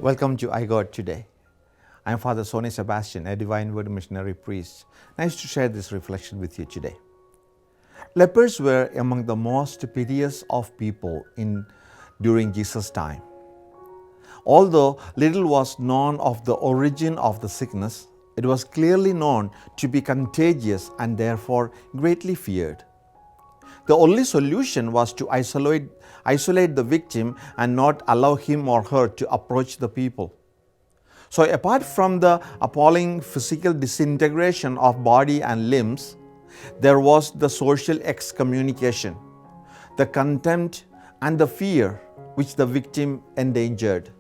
Welcome to iGod Today. I'm Father Sonny Sebastian, a Divine Word missionary priest. Nice to share this reflection with you today. Lepers were among the most piteous of people during Jesus' time. Although little was known of the origin of the sickness, it was clearly known to be contagious and therefore greatly feared. The only solution was to isolate the victim and not allow him or her to approach the people. So apart from the appalling physical disintegration of body and limbs, there was the social excommunication, the contempt and the fear which the victim endangered.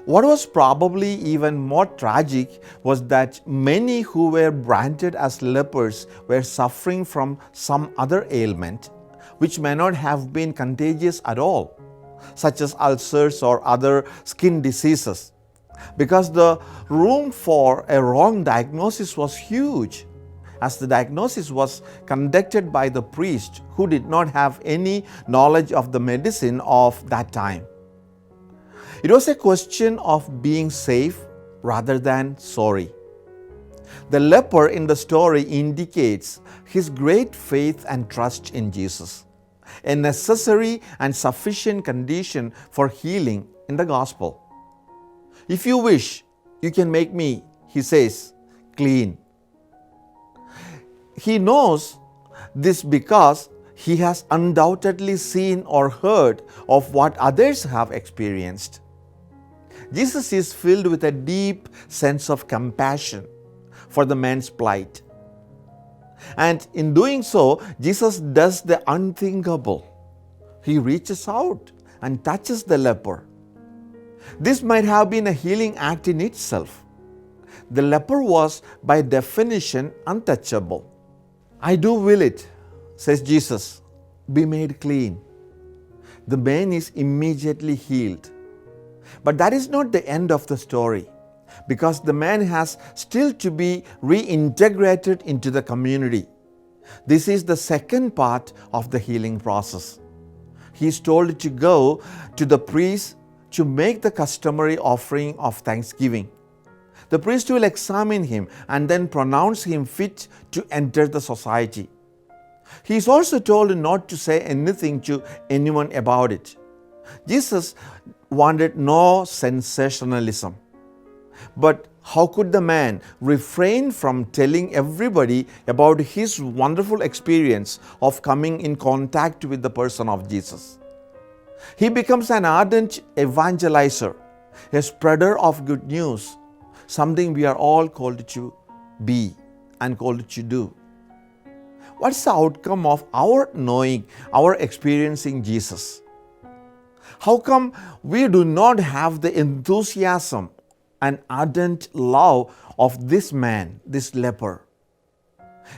What was probably even more tragic was that many who were branded as lepers were suffering from some other ailment which may not have been contagious at all, such as ulcers or other skin diseases, because the room for a wrong diagnosis was huge, as the diagnosis was conducted by the priest who did not have any knowledge of the medicine of that time. It was a question of being safe rather than sorry. The leper in the story indicates his great faith and trust in Jesus, a necessary and sufficient condition for healing in the gospel. If you wish, you can make me, he says, clean. He knows this because he has undoubtedly seen or heard of what others have experienced. Jesus is filled with a deep sense of compassion for the man's plight. And in doing so, Jesus does the unthinkable. He reaches out and touches the leper. This might have been a healing act in itself. The leper was, by definition, untouchable. I do will it, says Jesus, be made clean. The man is immediately healed. But that is not the end of the story, because the man has still to be reintegrated into the community. This is the second part of the healing process. He is told to go to the priest to make the customary offering of thanksgiving. The priest will examine him and then pronounce him fit to enter the society. He is also told not to say anything to anyone about it. Jesus wanted no sensationalism. But how could the man refrain from telling everybody about his wonderful experience of coming in contact with the person of Jesus? He becomes an ardent evangelizer, a spreader of good news, something we are all called to be and called to do. What's the outcome of our knowing, our experiencing Jesus? How come we do not have the enthusiasm and ardent love of this man, this leper?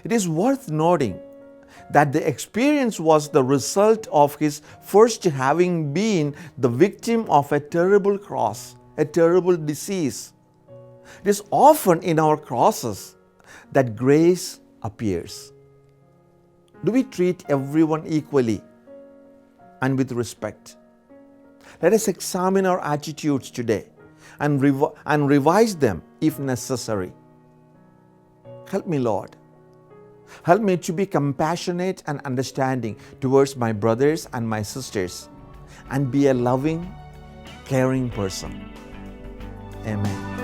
It is worth noting that the experience was the result of his first having been the victim of a terrible cross, a terrible disease. It is often in our crosses that grace appears. Do we treat everyone equally and with respect? Let us examine our attitudes today and revise them if necessary. Help me, Lord. Help me to be compassionate and understanding towards my brothers and my sisters and be a loving, caring person. Amen.